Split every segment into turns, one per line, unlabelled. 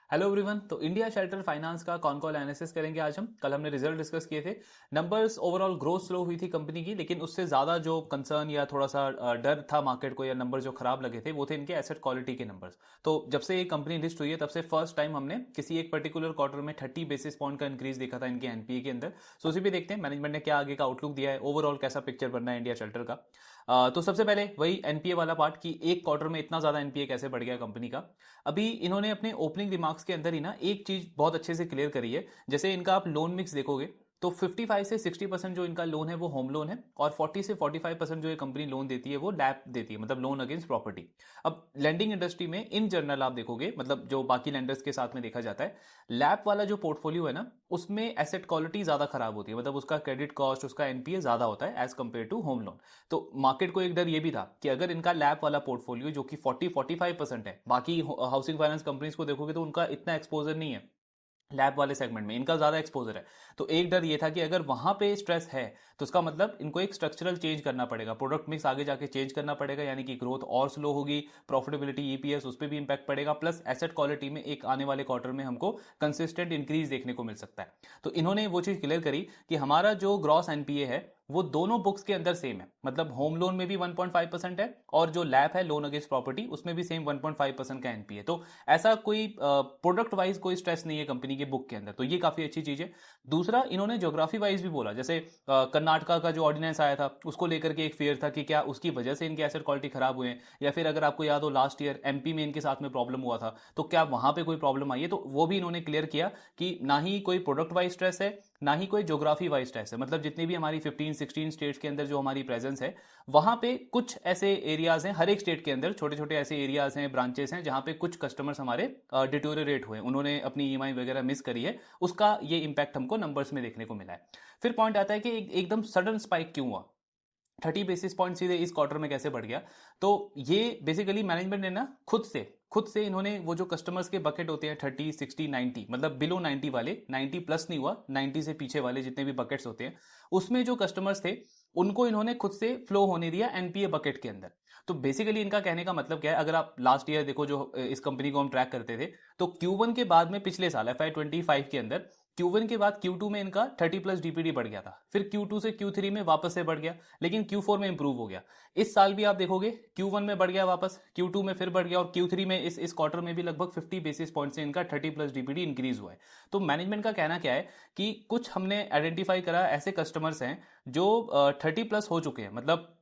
Hello everyone. तो India shelter finance का con call analysis करेंगे आज हम। कल हमने रिजल्ट डिस्कस किए थे। नंबर्स ओवरऑल ग्रोथ स्लो हुई थी कंपनी की, लेकिन उससे ज़्यादा जो कंसर्न या थोड़ा सा डर था मार्केट को, या नंबर जो खराब लगे थे वो थे इनके एसेट क्वालिटी के नंबर्स। तो जब से ये कंपनी लिस्ट हुई है तब से फर्स्ट टाइम हमने किसी एक पर्टिकुलर क्वार्टर में 30 बेसिस पॉइंट का इंक्रीज देखा था इनके एनपीए के अंदर। सो उसी पे देखते हैं मैनेजमेंट ने क्या आगे का आउटलुक दिया है, ओवरऑल कैसा पिक्चर बनना है इंडिया शेल्टर का। तो सबसे पहले वही एनपीए वाला पार्ट कि एक क्वार्टर में इतना ज्यादा एनपीए कैसे बढ़ गया कंपनी का। अभी इन्होंने अपने ओपनिंग रिमार्क्स के अंदर ही ना एक चीज बहुत अच्छे से क्लियर करी है। जैसे इनका आप लोन मिक्स देखोगे तो 55 से 60% जो इनका लोन है वो होम लोन है, और 40 से 45% जो ये कंपनी लोन देती है वो लैप देती है, मतलब लोन अगेंस्ट प्रॉपर्टी। अब लेंडिंग इंडस्ट्री में इन जनरल आप देखोगे, मतलब जो बाकी लेंडर्स के साथ में देखा जाता है, लैप वाला जो पोर्टफोलियो है ना उसमें एसेट क्वालिटी ज्यादा खराब होती है, मतलब उसका क्रेडिट कॉस्ट, उसका एनपीए ज्यादा होता है as compare to home loan. तो मार्केट को एक डर ये भी था कि अगर इनका लैप वाला पोर्टफोलियो जो कि 40-45% है, बाकी हाउसिंग फाइनेंस कंपनीज को देखोगे तो उनका इतना एक्सपोजर नहीं है, लैब वाले सेगमेंट में इनका ज्यादा एक्सपोजर है। तो एक डर ये था कि अगर वहां पे स्ट्रेस है तो इसका मतलब इनको एक स्ट्रक्चरल चेंज करना पड़ेगा, प्रोडक्ट मिक्स आगे जाके चेंज करना पड़ेगा, यानी कि ग्रोथ और स्लो होगी, प्रॉफिटेबिलिटी ईपीएस उस पर भी इंपैक्ट पड़ेगा, प्लस एसेट क्वालिटी में एक आने वाले क्वार्टर में हमको कंसिस्टेंट इंक्रीज देखने को मिल सकता है। तो इन्होंने वो चीज क्लियर करी कि हमारा जो ग्रॉस एनपीए है वो दोनों बुक्स के अंदर सेम है, मतलब होम लोन में भी 1.5% है, और जो लैप है लोन अगेंस्ट प्रॉपर्टी उसमें भी सेम 1.5% का एनपीए। तो ऐसा कोई प्रोडक्ट वाइज कोई स्ट्रेस नहीं है कंपनी के बुक के अंदर, तो ये काफी अच्छी चीज है। दूसरा, इन्होंने ज्योग्राफी वाइज भी बोला, जैसे कर्नाटका का जो ऑर्डिनेंस आया था उसको लेकर के एक फेयर था कि क्या उसकी वजह से इनके एसेट क्वालिटी खराब हुए हैं, या फिर अगर आपको याद हो लास्ट ईयर एमपी में इनके साथ में प्रॉब्लम हुआ था तो क्या वहां पे कोई प्रॉब्लम आई है। तो वो भी इन्होंने क्लियर किया कि ना ही कोई प्रोडक्ट वाइज स्ट्रेस है, ना ही कोई ज्योग्राफी वाइज स्ट्रेस है, मतलब जितनी भी हमारी 15-16 स्टेट्स के अंदर जो हमारी प्रेजेंस है वहां पे कुछ ऐसे एरियाज हैं, हर एक स्टेट के अंदर छोटे छोटे ऐसे एरियाज हैं, ब्रांचेस हैं जहां पे कुछ कस्टमर्स हमारे डिटोरिएट हुए, उन्होंने अपनी ईएमआई वगैरह मिस करी है, उसका ये इंपैक्ट हमको नंबर्स में देखने को मिला है। फिर पॉइंट आता है कि एकदम सडन स्पाइक क्यों हुआ, 30 बेसिस पॉइंट सीधे इस क्वार्टर में कैसे बढ़ गया। तो ये बेसिकली मैनेजमेंट ने ना खुद से इन्होंने वो जो कस्टमर्स के बकेट होते हैं 30, 60, 90, मतलब बिलो 90 वाले, 90 प्लस नहीं हुआ, 90 से पीछे वाले जितने भी बकेट्स होते हैं उसमें जो कस्टमर्स थे उनको इन्होंने खुद से फ्लो होने दिया एनपीए बकेट के अंदर। तो बेसिकली इनका कहने का मतलब क्या है, अगर आप लास्ट ईयर देखो जो इस कंपनी को हम ट्रैक करते थे, तो Q1 के बाद में पिछले साल FY25 के अंदर Q1 के बाद Q2 में इनका 30 प्लस डीपीडी बढ़ गया था, फिर Q2 से Q3 में वापस से बढ़ गया, लेकिन Q4 में इंप्रूव हो गया। इस साल भी आप देखोगे Q1 में बढ़ गया वापस, Q2 में फिर बढ़ गया, और Q3 में इस क्वार्टर में भी लगभग 50 बेसिस पॉइंट से इनका 30 प्लस डीपीडी इंक्रीज हुआ है। तो मैनेजमेंट का कहना क्या है कि कुछ हमने आइडेंटिफाई करा ऐसे कस्टमर्स हैं जो 30 प्लस हो चुके हैं, मतलब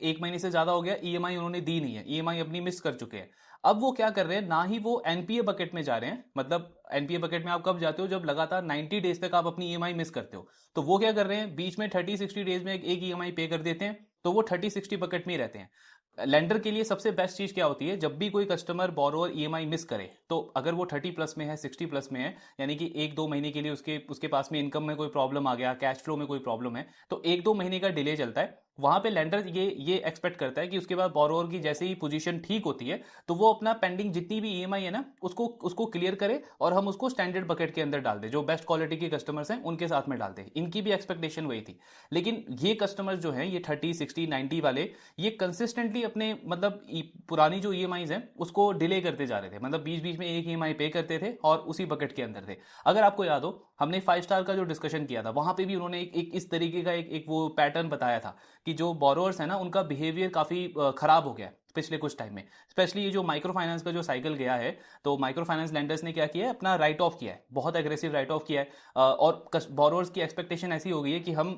एक महीने से ज्यादा हो गया, ईएमआई उन्होंने दी नहीं है, ईएमआई अपनी मिस कर चुके हैं। अब वो क्या कर रहे हैं, ना ही वो एनपीए बकेट में जा रहे हैं, मतलब एनपीए बकेट में आप कब जाते हो, जब लगातार 90 डेज तक आप अपनी ईएमआई मिस करते हो। तो वो क्या कर रहे हैं, बीच में 30-60 डेज में एक ईएमआई पे कर देते हैं, तो वो 30-60 बकेट में ही रहते हैं। लेंडर के लिए सबसे बेस्ट चीज क्या होती है, जब भी कोई कस्टमर बोरोवर ईएमआई मिस करे, तो अगर वो 30 प्लस में है, 60 प्लस में है, यानी कि 1-2 महीने के लिए उसके उसके पास में इनकम में कोई प्रॉब्लम आ गया, कैश फ्लो में कोई प्रॉब्लम है, तो 1-2 महीने का डिले चलता है। वहां पे लेंडर ये एक्सपेक्ट करता है कि उसके बाद बोरोवर की जैसे ही पोजीशन ठीक होती है तो वो अपना पेंडिंग जितनी भी ईएमआई है ना उसको उसको क्लियर करे, और हम उसको स्टैंडर्ड बकेट के अंदर डाल दे, जो बेस्ट क्वालिटी के कस्टमर्स हैं उनके साथ में डालते हैं। इनकी भी एक्सपेक्टेशन वही थी। लेकिन ये कस्टमर्स जो हैं, ये 30, 60, 90 वाले, ये कंसिस्टेंटली अपने मतलब पुरानी जो ईएमआईज हैं उसको डिले करते जा रहे थे, मतलब बीच बीच में एक ईएमआई पे करते थे और उसी बकेट के अंदर थे। अगर आपको याद हो, हमने 5 स्टार का जो डिस्कशन किया था वहां पे भी उन्होंने एक इस तरीके का एक वो पैटर्न बताया था कि जो बोरोअर्स है ना उनका बिहेवियर काफी खराब हो गया है पिछले कुछ टाइम में। स्पेशली ये जो माइक्रो फाइनेंस का जो साइकिल गया है, तो माइक्रो फाइनेंस लेंडर्स ने क्या किया है, अपना राइट ऑफ किया है, बहुत एग्रेसिव राइट ऑफ किया है। और बोरोअर्स की एक्सपेक्टेशन ऐसी हो गई है कि हम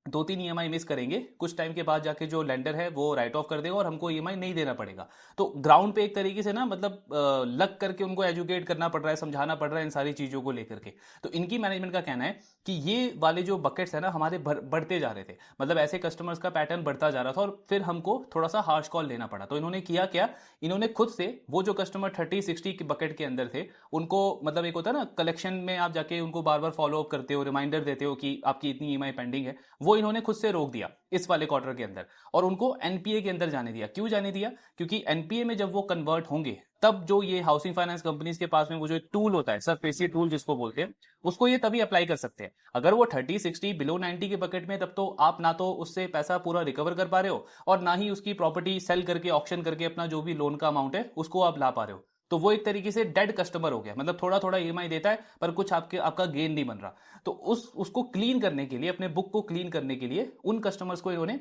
2-3 ईएमआई मिस करेंगे, कुछ टाइम के बाद जाके जो लेंडर है वो राइट ऑफ कर देगा और हमको ईएमआई नहीं देना पड़ेगा। तो ग्राउंड पे एक तरीके से ना, मतलब लग करके उनको एजुकेट करना पड़ रहा है, समझाना पड़ रहा है इन सारी चीजों को लेकर के। तो इनकी मैनेजमेंट का कहना है कि ये वाले जो बकेट्स है ना हमारे बढ़ते जा रहे थे, मतलब ऐसे कस्टमर्स का पैटर्न बढ़ता जा रहा था, और फिर हमको थोड़ा सा हार्श कॉल लेना पड़ा। तो इन्होंने किया क्या, इन्होंने खुद से वो जो कस्टमर 30-60 के बकेट के अंदर थे उनको, मतलब एक होता है ना कलेक्शन में आप जाके उनको बार बार फॉलो अप करते हो, रिमाइंडर देते हो कि आपकी इतनी ईएमआई पेंडिंग है, वो इन्होंने खुद से रोक दिया इस वाले क्वार्टर के अंदर, और उनको एनपीए के अंदर जाने दिया। क्यों जाने दिया, क्योंकि एनपीए में जब वो कन्वर्ट होंगे तब जो ये हाउसिंग फाइनेंस कंपनीज के पास में वो जो एक टूल होता है, सरफेसी टूल जिसको बोलते हैं, उसको ये तभी अप्लाई कर सकते हैं। अगर वो 30-60 बिलो 90 के बकेट में, तब तो आप ना तो उससे पैसा पूरा रिकवर कर पा रहे हो, और ना ही उसकी प्रॉपर्टी सेल करके ऑक्शन करके अपना जो भी लोन का अमाउंट है उसको आप ला पा रहे हो। तो वो एक तरीके से डेड कस्टमर हो गया, मतलब थोड़ा थोड़ा ईएमआई देता है पर कुछ आपका गेन नहीं बन रहा। तो उसको क्लीन करने के लिए, अपने बुक को क्लीन करने के लिए उन कस्टमर्स को इन्होंने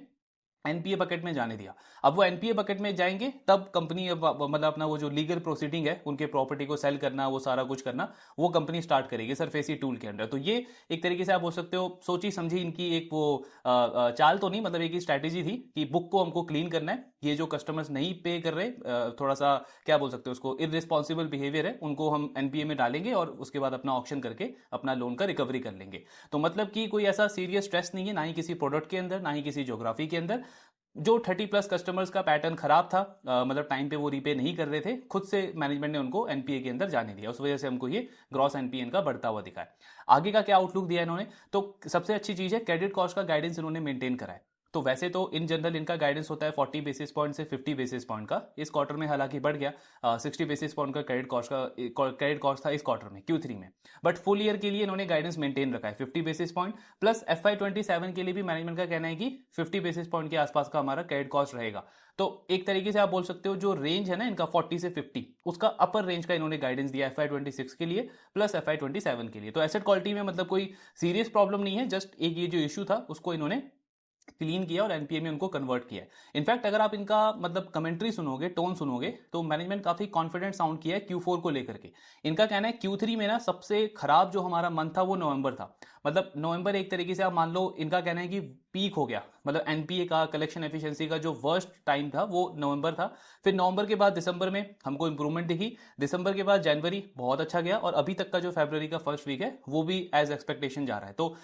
एनपीए बकेट में जाने दिया। अब वो एनपीए बकेट में जाएंगे तब कंपनी मतलब अपना वो जो लीगल प्रोसीडिंग है, उनके प्रॉपर्टी को सेल करना, वो सारा कुछ करना, वो कंपनी स्टार्ट करेगी सरफेसी टूल के अंडर। तो ये एक तरीके से आप बोल सकते हो सोची समझी इनकी एक वो चाल तो नहीं, मतलब एक स्ट्रैटेजी थी कि बुक को हमको क्लीन करना है, ये जो कस्टमर्स नहीं पे कर रहे, थोड़ा सा क्या बोल सकते हो उसको, इररिस्पॉन्सिबल बिहेवियर है, उनको हम एनपीए में डालेंगे और उसके बाद अपना ऑक्शन करके अपना लोन का रिकवरी कर लेंगे। तो मतलब कि कोई ऐसा सीरियस स्ट्रेस नहीं है, ना ही किसी प्रोडक्ट के अंदर, ना ही किसी ज्योग्राफी के अंदर। जो 30+ कस्टमर्स का पैटर्न खराब था, मतलब टाइम पे वो रीपे नहीं कर रहे थे, खुद से मैनेजमेंट ने उनको एनपीए के अंदर जाने दिया, उस वजह से हमको ये ग्रॉस एनपीए इनका बढ़ता हुआ दिखा है। आगे का क्या आउटलुक दिया इन्होंने, तो सबसे अच्छी चीज है क्रेडिट कॉस्ट का गाइडेंस इन्होंने मेंटेन करा है। तो वैसे तो इन जनरल इनका गाइडेंस होता है 40 बेसिस पॉइंट से 50 बेसिस पॉइंट का, इस क्वार्टर में हालांकि बढ़ गया, 60 बेसिस पॉइंट का क्रेडिट कॉस्ट था इस क्वार्टर में, Q3 में। बट फुल ईयर के लिए इन्होंने गाइडेंस मेंटेन रखा है 50 बेसिस पॉइंट, प्लस FY27 के लिए भी मैनेजमेंट का कहना है कि 50 बेसिस पॉइंट के आसपास का हमारा क्रेडिट कॉस्ट रहेगा। तो एक तरीके से आप बोल सकते हो जो रेंज है ना इनका 40 से 50, उसका अपर रेंज का इन्होंने गाइडेंस दिया FY26 के लिए प्लस FY27 के लिए। तो एसेट क्वालिटी में मतलब कोई सीरियस प्रॉब्लम नहीं है, जस्ट एक ये जो इशू था उसको इन्होंने क्लीन किया और एनपीए में उनको कन्वर्ट किया है। इनफैक्ट अगर आप इनका मतलब कमेंट्री सुनोगे, टोन सुनोगे, तो मैनेजमेंट काफी कॉन्फिडेंट साउंड किया है Q4 को लेकर के। इनका कहना है Q3 में ना सबसे खराब जो हमारा मंथ था वो नवंबर था, मतलब नवंबर एक तरीके से आप मान लो, इनका कहना है कि पीक हो गया, मतलब एनपीए का, कलेक्शन एफिशिएंसी का जो वर्स्ट टाइम था वो नवंबर था। फिर नवंबर के बाद दिसंबर में हमको इंप्रूवमेंट दिखी, दिसंबर के बाद जनवरी बहुत अच्छा गया, और अभी तक का जो फरवरी का फर्स्ट वीक है वो भी एज एक्सपेक्टेशन जा रहा है। तो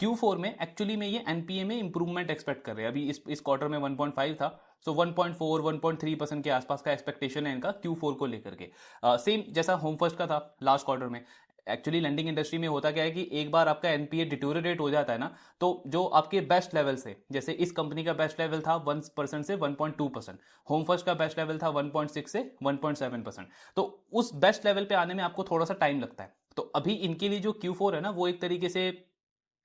Q4 में एक्चुअली में ये एनपीए में इंप्रूवमेंट एक्सपेक्ट कर रहे हैं। अभी इस क्वार्टर में 1.5 था, सो 1.4 1.3% के आसपास का एक्सपेक्टेशन है इनका Q4 को लेकर के। सेम जैसा होम फर्स्ट का था लास्ट क्वार्टर में। एक्चुअली लैंडिंग इंडस्ट्री में होता क्या है कि एक बार आपका एनपीए डिटोरेट हो जाता है ना, तो जो आपके बेस्ट लेवल से, जैसे इस कंपनी का बेस्ट लेवल था 1% से 1.2%, होम फर्स्ट का बेस्ट लेवल था 1.6 से 1.7%। तो उस बेस्ट लेवल पे आने में आपको थोड़ा सा टाइम लगता है। तो अभी इनके लिए जो Q4 है ना, वो एक तरीके से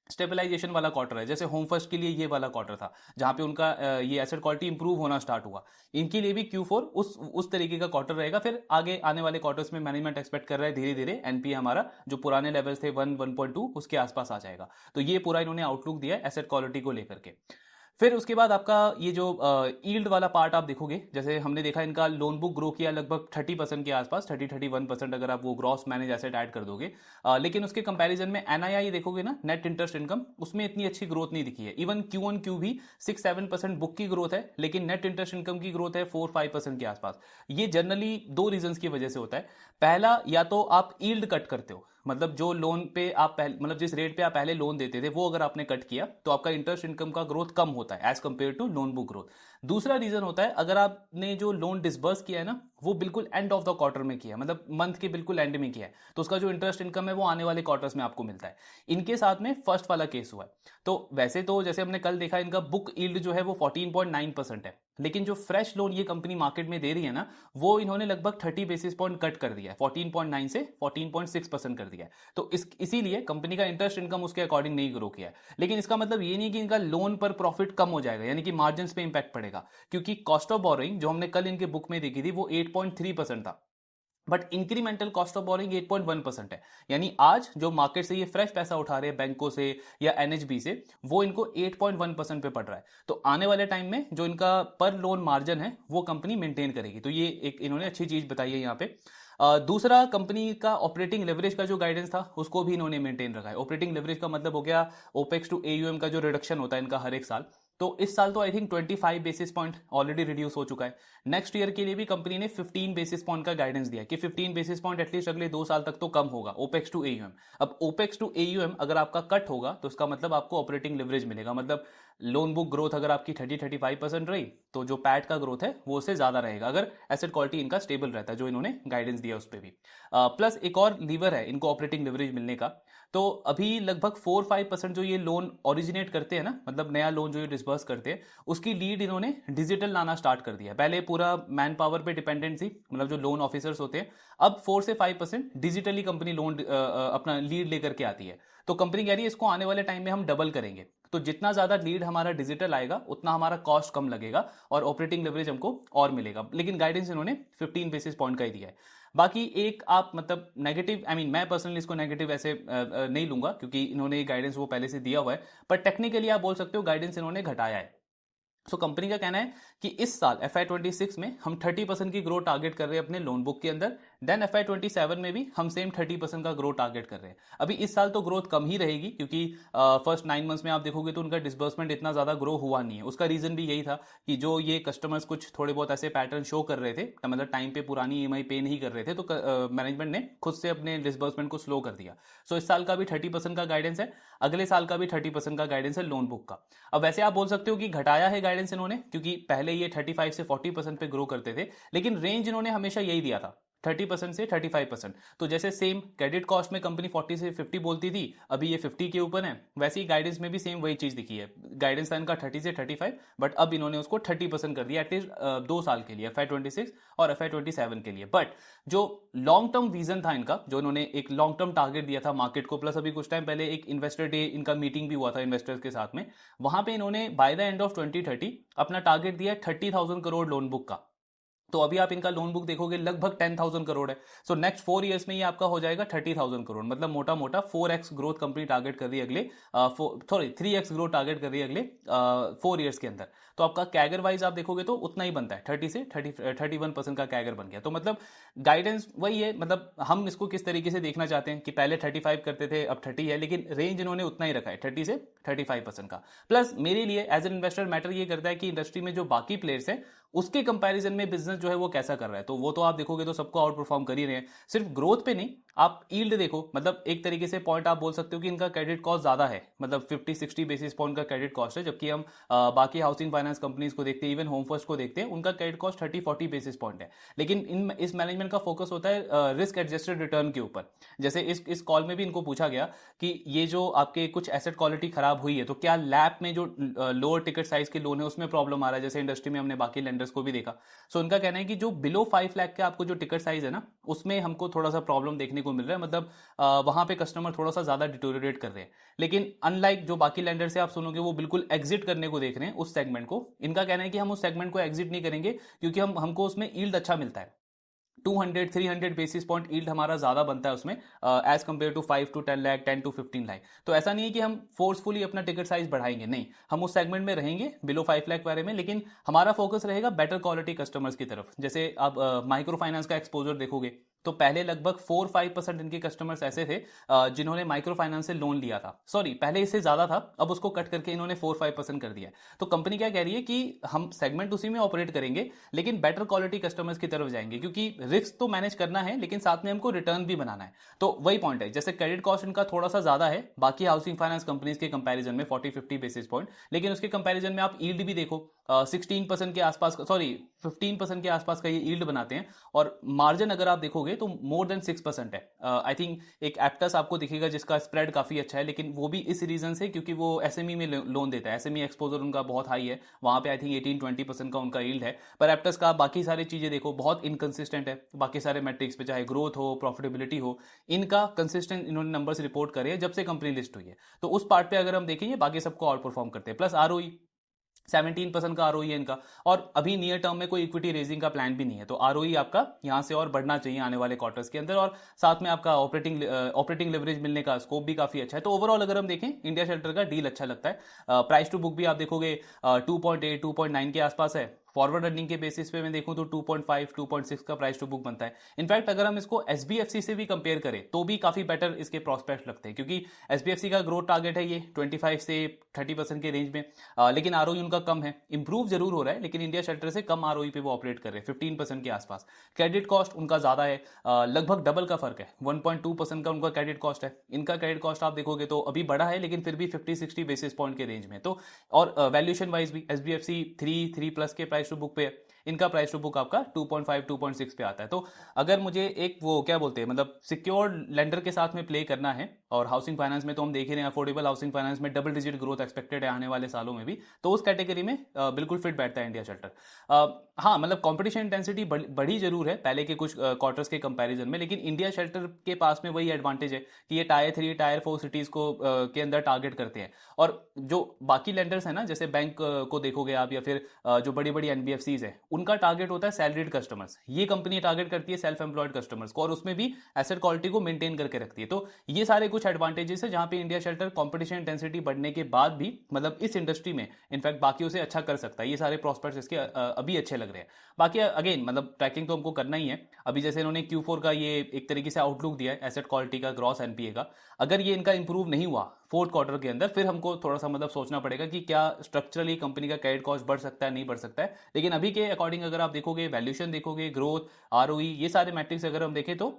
स्टेबलाइजेशन वाला क्वार्टर है, जैसे होम फर्स्ट के लिए ये वाला क्वार्टर था जहां पे उनका ये एसेट क्वालिटी इंप्रूव होना स्टार्ट हुआ। इनके लिए भी Q4 उस तरीके का क्वार्टर रहेगा। फिर आगे आने वाले क्वार्टर्स में मैनेजमेंट एक्सपेक्ट कर रहा है धीरे धीरे एनपीए हमारा जो पुराने लेवल्स थे 1.2 उसके आसपास आ जाएगा। तो ये पूरा इन्होंने आउटलुक दिया है एसेट क्वालिटी को लेकर के। फिर उसके बाद आपका ये जो यील्ड वाला पार्ट आप देखोगे, जैसे हमने देखा इनका लोन बुक ग्रो किया लगभग 30% के आसपास, 30-31% अगर आप वो ग्रॉस मैनेज एसेट ऐड कर दोगे। लेकिन उसके कंपैरिजन में एनआईआई देखोगे ना, नेट इंटरेस्ट इनकम, उसमें इतनी अच्छी ग्रोथ नहीं दिखी है। इवन Q1Q भी 6-7% बुक की ग्रोथ है, लेकिन नेट इंटरेस्ट इनकम की ग्रोथ है 4-5% के आसपास। ये जनरली दो रीजंस की वजह से होता है। पहला, या तो आप यील्ड कट करते हो, मतलब जो लोन पे आप मतलब जिस रेट पे आप पहले लोन देते थे वो अगर आपने कट किया तो आपका इंटरेस्ट इनकम का ग्रोथ कम होता है as compare to loan book growth. दूसरा रीजन होता है, अगर आपने जो लोन डिसबर्स किया है ना वो बिल्कुल एंड ऑफ द क्वार्टर में किया है, मतलब मंथ के बिल्कुल एंड में किया है, तो उसका जो इंटरेस्ट इनकम है वो आने वाले क्वार्टर्स में आपको मिलता है। इनके साथ में फर्स्ट वाला केस हुआ है। तो वैसे तो जैसे हमने कल देखा इनका बुक यील्ड जो है वो 14.9% है, लेकिन जो फ्रेश लोन ये कंपनी मार्केट में दे रही है ना, वो इन्होंने लगभग 30 बेसिस पॉइंट कट कर दिया है, 14.9 से 14.6% कर दिया है। तो इसीलिए कंपनी का इंटरेस्ट इनकम उसके अकॉर्डिंग नहीं ग्रो किया है। लेकिन इसका मतलब ये नहीं कि इनका लोन पर प्रॉफिट कम हो जाएगा, यानी कि मार्जिन पे इंपैक्ट पड़ेगा, क्योंकि कॉस्ट ऑफ बोरोइंग जो हमने कल इनके बुक में देखी थी वो 8.3% था, but incremental cost of boring 8.1% है। यानी आज जो मार्केट से ये फ्रेश पैसा उठा रहे हैं बैंकों से या एनएचबी से, वो इनको 8.1% पे पड़ रहा है। तो आने वाले टाइम में जो इनका पर लोन मार्जिन है वो कंपनी मेंटेन करेगी। तो ये एक इन्होंने अच्छी चीज बताई है यहाँ पे। दूसरा, कंपनी का ऑपरेटिंग लेवरेज का जो गाइडेंस था उसको भी इन्होंने मेंटेन रखा है। ऑपरेटिंग लेवरेज का मतलब हो गया ओपेक्स टू एयूएम का जो रिडक्शन होता है इनका हर एक साल। तो इस साल तो I think 25 basis point already reduce हो चुका है। नेक्स्ट ईयर के लिए भी कंपनी ने 15 बेसिस पॉइंट का गाइडेंस दिया कि 15 बेसिस पॉइंट एटलीस्ट अगले 2 साल तक तो कम होगा ओपेक्स टू एयूएम। अब ओपेक्स टू एयूएम अगर आपका कट होगा तो उसका मतलब आपको ऑपरेटिंग लिवरेज मिलेगा, मतलब लोन बुक ग्रोथ अगर आपकी 30-35% रही तो जो पैट का ग्रोथ है वो उससे ज्यादा रहेगा अगर एसेट क्वालिटी इनका स्टेबल रहता है, जो इन्होंने गाइडेंस दिया उस पर भी। प्लस एक और लीवर है इनको ऑपरेटिंग लिवरेज मिलने का। तो अभी लगभग 4-5% जो ये लोन ओरिजिनेट करते हैं ना, मतलब नया लोन जो ये डिसबर्स करते हैं, उसकी लीड इन्होंने डिजिटल लाना स्टार्ट कर दिया। पहले पूरा मैन पावर पे डिपेंडेंट थी, मतलब जो लोन ऑफिसर्स होते हैं, अब 4 से 5% डिजिटली कंपनी लोन अपना लीड लेकर के आती है। तो कंपनी कह रही है इसको आने वाले टाइम में हम डबल करेंगे। तो जितना ज्यादा लीड हमारा डिजिटल आएगा उतना हमारा कॉस्ट कम लगेगा और ऑपरेटिंग लेवरेज हमको और मिलेगा। लेकिन गाइडेंस इन्होंने 15 बेसिस पॉइंट का ही दिया है। बाकी एक आप मतलब नेगेटिव, आई मीन मैं पर्सनली इसको नेगेटिव ऐसे नहीं लूंगा क्योंकि इन्होंने गाइडेंस वो पहले से दिया हुआ है, पर टेक्निकली आप बोल सकते हो गाइडेंस इन्होंने घटाया है। सो कंपनी का कहना है कि इस साल FY26 में हम 30% की ग्रोथ टारगेट कर रहे हैं अपने लोन बुक के अंदर। देन FY27 में भी हम सेम 30% का ग्रोथ टारगेट कर रहे हैं। अभी इस साल तो ग्रोथ कम ही रहेगी क्योंकि फर्स्ट 9 मंथ्स में आप देखोगे तो उनका डिसबर्समेंट इतना ज्यादा ग्रो हुआ नहीं है। उसका रीजन भी यही था कि जो ये कस्टमर्स कुछ थोड़े बहुत ऐसे पैटर्न शो कर रहे थे, मतलब टाइम पे पुरानी EMI पे नहीं कर रहे थे, तो मैनेजमेंट ने खुद से अपने डिसबर्समेंट को स्लो कर दिया। सो इस साल का भी 30% का गाइडेंस है, अगले साल का भी 30% का गाइडेंस है लोन बुक का। अब वैसे आप बोल सकते हो कि घटाया है गाइडेंस इन्होंने क्योंकि पहले ये 35 से 40% पे ग्रो करते थे, लेकिन रेंज इन्होंने हमेशा यही दिया था 30% से 35%। तो जैसे सेम क्रेडिट कॉस्ट में कंपनी 40 से 50 बोलती थी, अभी ये 50 के ऊपर है, वैसे ही गाइडेंस में भी सेम वही चीज दिखी है। गाइडेंस था इनका 30 से 35, बट अब इन्होंने उसको 30% कर दिया एटलीस्ट 2 साल के लिए, FY26 और FY27 के लिए। बट जो लॉन्ग टर्म विजन था इनका, जो इन्होंने एक लॉन्ग टर्म टारगेट दिया था मार्केट को, प्लस अभी कुछ टाइम पहले एक इन्वेस्टर डे इनका मीटिंग भी हुआ था इन्वेस्टर्स के साथ में, वहां पे इन्होंने बाय द एंड ऑफ 2030 अपना टारगेट दिया 30,000 करोड़ लोन बुक का। तो अभी आप इनका लोन बुक देखोगे लगभग 10,000 करोड़ है। सो नेक्स्ट 4 इयर्स में ये आपका हो जाएगा 30,000 करोड़, मतलब मोटा मोटा 4x ग्रोथ कंपनी टारगेट कर रही है अगले 3x ग्रोथ टारगेट कर रही है अगले 4 इयर्स के अंदर। तो आपका कैगर वाइज आप देखोगे तो उतना ही बनता है, 30 से 31% का कैगर बन गया। तो मतलब गाइडेंस वही है, मतलब हम इसको किस तरीके से देखना चाहते हैं कि पहले 35 करते थे अब 30 है, लेकिन रेंज इन्होंने उतना ही रखा है 30 से 35% का। प्लस मेरे लिए एज एन इन्वेस्टर मैटर ये करता है कि इंडस्ट्री में जो बाकी प्लेयर्स हैं उसके कंपैरिजन में बिजनेस जो है वो कैसा कर रहा है। तो वो तो आप देखोगे तो सबको आउट परफॉर्म कर ही रहे हैं। सिर्फ ग्रोथ पे नहीं, आप यील्ड देखो, मतलब एक तरीके से पॉइंट आप बोल सकते हो कि इनका क्रेडिट कॉस्ट ज्यादा है, मतलब 50-60 बेसिस पॉइंट का क्रेडिट कॉस्ट है, जबकि हम बाकी हाउसिंग फाइनेंस कंपनीज को देखते हैं, इवन होम फर्स्ट को देखते हैं, उनका क्रेडिट कॉस्ट 30-40 बेसिस पॉइंट है। लेकिन इस मैनेजमेंट का फोकस होता है रिस्क एडजस्टेड रिटर्न के ऊपर। जैसे इस कॉल में भी इनको पूछा गया कि ये जो आपके कुछ एसेट क्वालिटी खराब हुई है तो क्या लैप में जो लोअर टिकट साइज के लोन है उसमें प्रॉब्लम आ रहा है, जैसे इंडस्ट्री में हमने बाकी लेंडर्स को भी देखा। सो उनका कहना है कि जो बिलो 5 लाख के आपको जो टिकट साइज है ना, उसमें हमको थोड़ा सा प्रॉब्लम देखने को मिल रहा है, मतलब वहां पे कस्टमर थोड़ा सा ज्यादा डिटोरिएट कर रहे हैं। लेकिन अनलाइक जो बाकी लेंडर से आप सुनोगे वो बिल्कुल एग्जिट करने को देख रहे हैं उस सेगमेंट को। इनका कहना है कि हम उस सेगमेंट को एग्जिट नहीं करेंगे क्योंकि हमको उसमें यील्ड अच्छा मिलता है, 200-300 बेसिस पॉइंट यील्ड हमारा ज्यादा बनता है उसमें as compare to 5 to 10 lakh, 10 to 15 lakh. तो ऐसा नहीं है कि हम फोर्सफुली अपना टिकट साइज बढ़ाएंगे, नहीं, हम उस सेगमेंट में रहेंगे बिलो 5 लाख बारे में, लेकिन हमारा फोकस रहेगा बेटर क्वालिटी कस्टमर्स की तरफ। जैसे आप माइक्रो फाइनेंस का एक्सपोजर देखोगे तो पहले लगभग 4-5% इनके कस्टमर्स ऐसे थे जिन्होंने माइक्रो फाइनेंस से लोन लिया था, सॉरी पहले इससे ज्यादा था, अब उसको कट करके इन्होंने 4-5% कर दिया। तो कंपनी क्या कह रही है कि हम सेगमेंट उसी में ऑपरेट करेंगे लेकिन बेटर क्वालिटी कस्टमर्स की तरफ जाएंगे, क्योंकि रिस्क तो मैनेज करना है लेकिन साथ में हमको रिटर्न भी बनाना है। तो वही पॉइंट है, जैसे क्रेडिट कॉस्ट इनका थोड़ा सा ज्यादा है बाकी हाउसिंग फाइनेंस कंपनीज के कंपैरिजन में 40-50 बेसिस पॉइंट, लेकिन उसके कंपैरिजन में आप यील्ड भी देखो 16% के आसपास, सॉरी 15% के आसपास का ये यील्ड बनाते हैं, और मार्जिन अगर आप देखोगे तो मोर देन 6% है। आई थिंक एक एप्टस आपको दिखेगा जिसका स्प्रेड काफी अच्छा है, लेकिन वो भी इस रीजन से क्योंकि वो एसएमई में लोन देता है, एसएमई एक्सपोजर उनका बहुत हाई है, वहां पे आई थिंक 18-20% का उनका यील्ड है। पर एप्टस का बाकी सारी चीजें देखो बहुत इनकंसिस्टेंट है, बाकी सारे मैट्रिक्स पे चाहे ग्रोथ हो प्रॉफिटेबिलिटी हो, इनका कंसिस्टेंट इन्होंने नंबर्स रिपोर्ट करे हैं जब से कंपनी लिस्ट हुई है। तो उस पार्ट पे अगर हम देखेंगे बाकी सबको आउट परफॉर्म करते हैं। प्लस आरओई 17% का आरओई है इनका, और अभी नियर टर्म में कोई इक्विटी रेजिंग का प्लान भी नहीं है, तो आरओई आपका यहां से और बढ़ना चाहिए आने वाले क्वार्टर्स के अंदर, और साथ में आपका ऑपरेटिंग लेवरेज मिलने का स्कोप भी काफी अच्छा है। तो ओवरऑल अगर हम देखें इंडिया शेल्टर का डील अच्छा लगता है। प्राइस टू बुक भी आप देखोगे 2.8-2.9 के आसपास है, फॉरवर्ड अर्निंग के बेसिस पे मैं देखूं तो 2.5-2.6 का प्राइस टू बुक बनता है। इनफैक्ट अगर हम इसको एसबीएफसी से भी कंपेयर करें तो भी काफी बेटर इसके प्रोस्पेक्ट लगते हैं, क्योंकि एसबीएफसी का ग्रोथ टारगेट है ये 25 से 30% के रेंज में, लेकिन आरओई उनका कम है, इंप्रूव जरूर हो रहा है लेकिन इंडिया शेल्टर से कम आरओई पे वो ऑपरेट कर रहे हैं 15% के आसपास। क्रेडिट कॉस्ट उनका ज्यादा है, लगभग डबल का फर्क है, 1.2% का उनका क्रेडिट कॉस्ट है, इनका क्रेडिट कॉस्ट आप देखोगे तो अभी बड़ा है लेकिन फिर भी 50-60 बेसिस पॉइंट के रेंज में। तो और वैल्यूएशन वाइज भी एसबीएफसी 3+ के प्राइस टू बुक पे, इनका प्राइस टू बुक आपका 2.5-2.6 पे आता है। तो अगर मुझे एक वो क्या बोलते हैं मतलब सिक्योर्ड लेंडर के साथ में प्ले करना है, और हाउसिंग फाइनेंस में तो हम देख ही रहे हैं अफोर्डेबल हाउसिंग फाइनेंस में डबल डिजिट ग्रोथ एक्सपेक्टेड है आने वाले सालों में भी, तो उस कैटेगरी में बिल्कुल फिट बैठता है इंडिया शेल्टर। हाँ मतलब कंपटीशन इंटेंसिटी बढ़ी जरूर है पहले के कुछ क्वार्टर्स के कंपैरिजन में, लेकिन इंडिया शेल्टर के पास में वही एडवांटेज है कि ये टायर 3 टायर 4 सिटीज को के अंदर टारगेट करते हैं, और जो बाकी लेंडर्स है ना जैसे बैंक को देखोगे आप या फिर जो बड़ी बड़ी एनबीएफसीज है उनका टारगेट होता है सैलरीड कस्टमर्स, ये कंपनी टारगेट करती है सेल्फ एम्प्लॉयड कस्टमर्स को, और उसमें भी एसेट क्वालिटी को मेंटेन करके रखती है। तो ये सारे कुछ एडवांटेजेस है जहां पे इंडिया शेल्टर कंपटीशन इंटेंसिटी बढ़ने के बाद भी मतलब इस इंडस्ट्री में इनफैक्ट बाकियों से अच्छा कर सकता है। ये सारे प्रॉस्पेक्ट्स इसके अभी अच्छे लग रहे हैं। बाकी अगेन मतलब ट्रैकिंग तो हमको करना ही है। अभी जैसे इन्होंने Q4 का ये एक तरीके से आउटलुक दिया है एसेट क्वालिटी का, ग्रॉस एनपीए का, अगर ये इनका इंप्रूव नहीं हुआ फोर्थ क्वार्टर के अंदर, फिर हमको थोड़ा सा मतलब सोचना पड़ेगा कि क्या स्ट्रक्चरली कंपनी का क्रेडिट कॉस्ट बढ़ सकता है, नहीं बढ़ सकता है। लेकिन अभी के अकॉर्डिंग अगर आप देखोगे, वैल्यूएशन देखोगे, ग्रोथ, आरओई, ये सारे मैट्रिक्स अगर हम देखें तो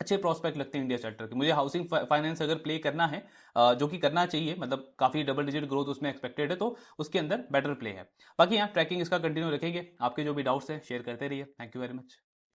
अच्छे प्रोस्पेक्ट लगते हैं इंडिया चार्टर के। मुझे हाउसिंग फाइनेंस अगर प्ले करना है, जो कि करना चाहिए, मतलब काफी डबल डिजिट ग्रोथ उसमें एक्सपेक्टेड है, तो उसके अंदर बेटर प्ले है। बाकी यहाँ ट्रैकिंग इसका कंटिन्यू रखेंगे। आपके जो भी डाउट्स हैं शेयर करते रहिए। Thank you very much.